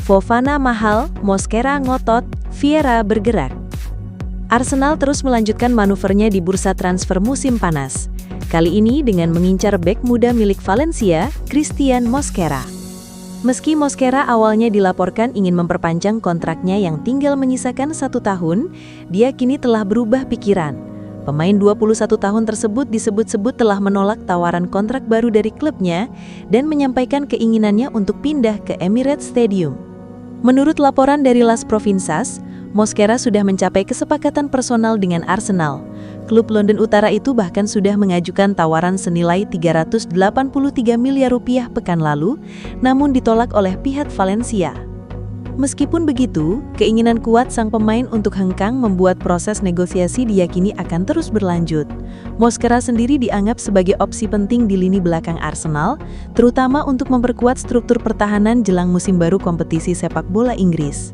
Fofana mahal, Mosquera ngotot, Vieira bergerak. Arsenal terus melanjutkan manuvernya di bursa transfer musim panas. Kali ini dengan mengincar bek muda milik Valencia, Christian Mosquera. Meski Mosquera awalnya dilaporkan ingin memperpanjang kontraknya yang tinggal menyisakan 1 tahun, dia kini telah berubah pikiran. Pemain 21 tahun tersebut disebut-sebut telah menolak tawaran kontrak baru dari klubnya dan menyampaikan keinginannya untuk pindah ke Emirates Stadium. Menurut laporan dari Las Provincias, Mosquera sudah mencapai kesepakatan personal dengan Arsenal. Klub London Utara itu bahkan sudah mengajukan tawaran senilai 383 miliar rupiah pekan lalu, namun ditolak oleh pihak Valencia. Meskipun begitu, keinginan kuat sang pemain untuk hengkang membuat proses negosiasi diyakini akan terus berlanjut. Mosquera sendiri dianggap sebagai opsi penting di lini belakang Arsenal, terutama untuk memperkuat struktur pertahanan jelang musim baru kompetisi sepak bola Inggris.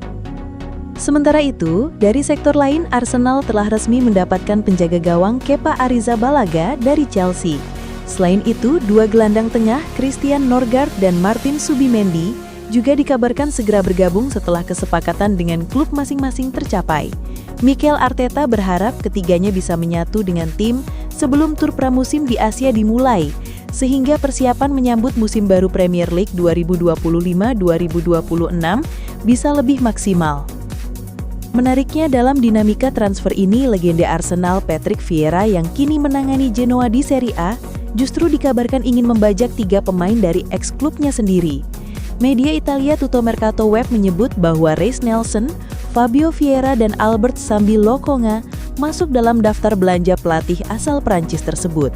Sementara itu, dari sektor lain Arsenal telah resmi mendapatkan penjaga gawang Kepa Arrizabalaga dari Chelsea. Selain itu, 2 gelandang tengah Christian Norgard dan Martin Zubimendi juga dikabarkan segera bergabung setelah kesepakatan dengan klub masing-masing tercapai. Mikel Arteta berharap ketiganya bisa menyatu dengan tim sebelum tur pramusim di Asia dimulai, sehingga persiapan menyambut musim baru Premier League 2025-2026 bisa lebih maksimal. Menariknya dalam dinamika transfer ini, legenda Arsenal Patrick Vieira yang kini menangani Genoa di Serie A justru dikabarkan ingin membajak 3 pemain dari ex-klubnya sendiri. Media Italia Tuttomercato Web menyebut bahwa Reiss Nelson, Fabio Vieira dan Albert Sambi Lokonga masuk dalam daftar belanja pelatih asal Prancis tersebut.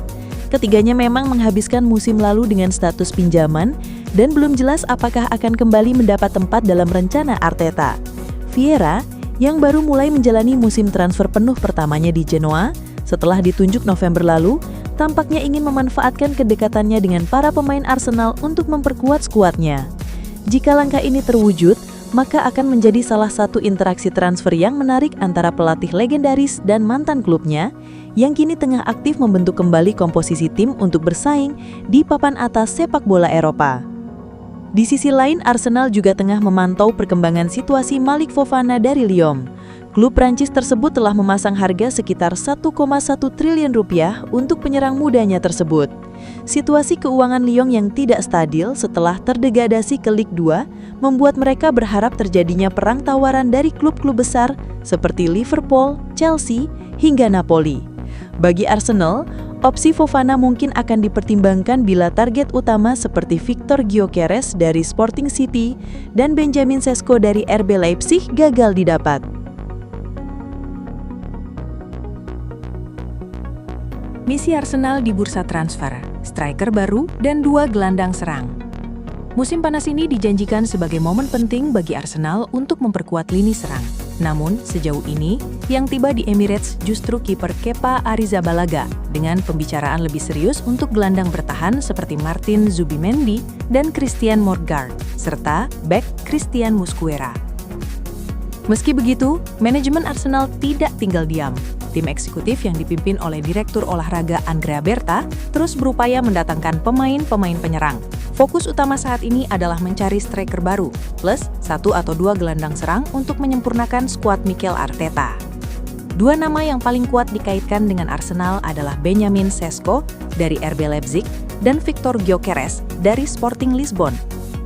Ketiganya memang menghabiskan musim lalu dengan status pinjaman dan belum jelas apakah akan kembali mendapat tempat dalam rencana Arteta. Vieira yang baru mulai menjalani musim transfer penuh pertamanya di Genoa setelah ditunjuk November lalu, tampaknya ingin memanfaatkan kedekatannya dengan para pemain Arsenal untuk memperkuat skuadnya. Jika langkah ini terwujud, maka akan menjadi salah satu interaksi transfer yang menarik antara pelatih legendaris dan mantan klubnya, yang kini tengah aktif membentuk kembali komposisi tim untuk bersaing di papan atas sepak bola Eropa. Di sisi lain, Arsenal juga tengah memantau perkembangan situasi Malik Fofana dari Lyon. Klub Prancis tersebut telah memasang harga sekitar 1,1 triliun rupiah untuk penyerang mudanya tersebut. Situasi keuangan Lyon yang tidak stabil setelah terdegradasi ke Ligue 2 membuat mereka berharap terjadinya perang tawaran dari klub-klub besar seperti Liverpool, Chelsea, hingga Napoli. Bagi Arsenal, opsi Fofana mungkin akan dipertimbangkan bila target utama seperti Victor Gyökeres dari Sporting City dan Benjamin Sesko dari RB Leipzig gagal didapat. Misi Arsenal di bursa transfer, striker baru dan 2 gelandang serang. Musim panas ini dijanjikan sebagai momen penting bagi Arsenal untuk memperkuat lini serang. Namun, sejauh ini, yang tiba di Emirates justru kiper Kepa Arrizabalaga dengan pembicaraan lebih serius untuk gelandang bertahan seperti Martin Zubimendi dan Christian Norgard, serta bek Christian Mosquera. Meski begitu, manajemen Arsenal tidak tinggal diam. Tim eksekutif yang dipimpin oleh Direktur Olahraga Andrea Berta terus berupaya mendatangkan pemain-pemain penyerang. Fokus utama saat ini adalah mencari striker baru, plus 1 atau 2 gelandang serang untuk menyempurnakan skuad Mikel Arteta. 2 nama yang paling kuat dikaitkan dengan Arsenal adalah Benjamin Sesko dari RB Leipzig dan Victor Gyökeres dari Sporting Lisbon.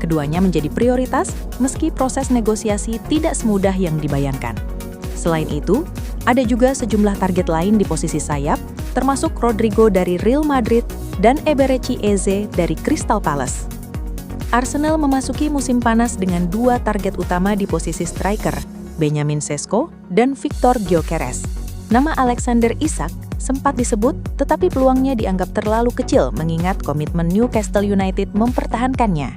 Keduanya menjadi prioritas meski proses negosiasi tidak semudah yang dibayangkan. Selain itu, ada juga sejumlah target lain di posisi sayap, termasuk Rodrigo dari Real Madrid dan Eberechi Eze dari Crystal Palace. Arsenal memasuki musim panas dengan 2 target utama di posisi striker, Benjamin Sesko dan Victor Gyökeres. Nama Alexander Isak sempat disebut, tetapi peluangnya dianggap terlalu kecil mengingat komitmen Newcastle United mempertahankannya.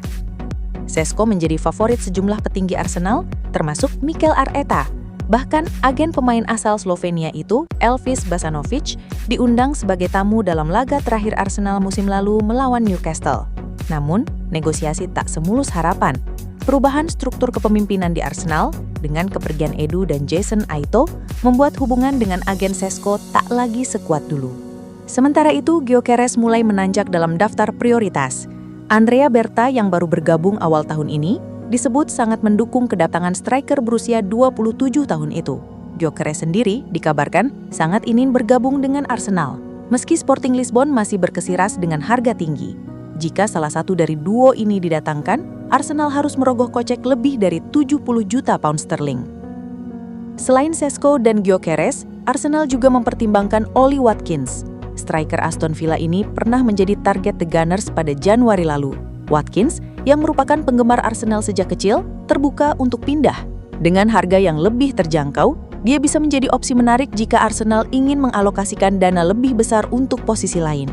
Sesko menjadi favorit sejumlah petinggi Arsenal, termasuk Mikel Arteta. Bahkan, agen pemain asal Slovenia itu, Elvis Basanovic, diundang sebagai tamu dalam laga terakhir Arsenal musim lalu melawan Newcastle. Namun, negosiasi tak semulus harapan. Perubahan struktur kepemimpinan di Arsenal, dengan kepergian Edu dan Jason Aito, membuat hubungan dengan agen Sesko tak lagi sekuat dulu. Sementara itu, Gyökeres mulai menanjak dalam daftar prioritas. Andrea Berta yang baru bergabung awal tahun ini, disebut sangat mendukung kedatangan striker berusia 27 tahun itu. Gyökeres sendiri dikabarkan sangat ingin bergabung dengan Arsenal, meski Sporting Lisbon masih berkesiras dengan harga tinggi. Jika salah satu dari duo ini didatangkan, Arsenal harus merogoh kocek lebih dari 70 juta pound sterling. Selain Šeško dan Gyökeres, Arsenal juga mempertimbangkan Ollie Watkins. Striker Aston Villa ini pernah menjadi target The Gunners pada Januari lalu. Watkins, yang merupakan penggemar Arsenal sejak kecil, terbuka untuk pindah. Dengan harga yang lebih terjangkau, dia bisa menjadi opsi menarik jika Arsenal ingin mengalokasikan dana lebih besar untuk posisi lain.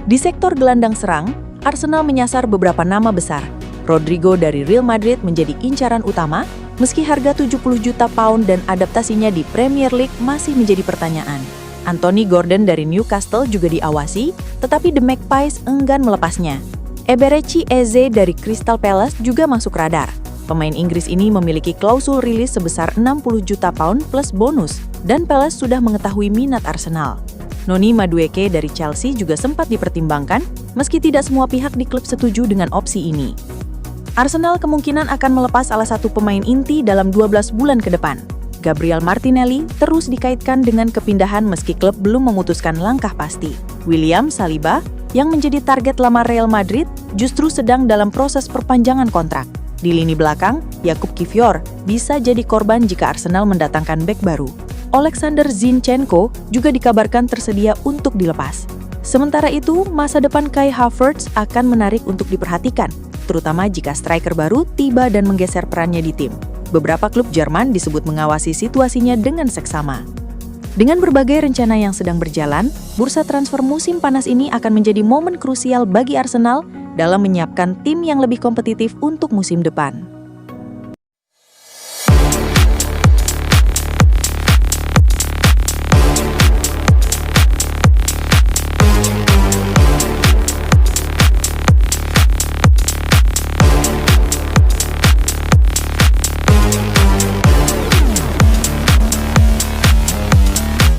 Di sektor gelandang serang, Arsenal menyasar beberapa nama besar. Rodrigo dari Real Madrid menjadi incaran utama, meski harga 70 juta pound dan adaptasinya di Premier League masih menjadi pertanyaan. Anthony Gordon dari Newcastle juga diawasi, tetapi The Magpies enggan melepasnya. Eberechi Eze dari Crystal Palace juga masuk radar. Pemain Inggris ini memiliki klausul rilis sebesar 60 juta pound plus bonus, dan Palace sudah mengetahui minat Arsenal. Noni Madueke dari Chelsea juga sempat dipertimbangkan, meski tidak semua pihak di klub setuju dengan opsi ini. Arsenal kemungkinan akan melepas salah satu pemain inti dalam 12 bulan ke depan. Gabriel Martinelli terus dikaitkan dengan kepindahan meski klub belum memutuskan langkah pasti. William Saliba, yang menjadi target lama Real Madrid, justru sedang dalam proses perpanjangan kontrak. Di lini belakang, Jakub Kiwior bisa jadi korban jika Arsenal mendatangkan bek baru. Alexander Zinchenko juga dikabarkan tersedia untuk dilepas. Sementara itu, masa depan Kai Havertz akan menarik untuk diperhatikan, terutama jika striker baru tiba dan menggeser perannya di tim. Beberapa klub Jerman disebut mengawasi situasinya dengan seksama. Dengan berbagai rencana yang sedang berjalan, bursa transfer musim panas ini akan menjadi momen krusial bagi Arsenal dalam menyiapkan tim yang lebih kompetitif untuk musim depan.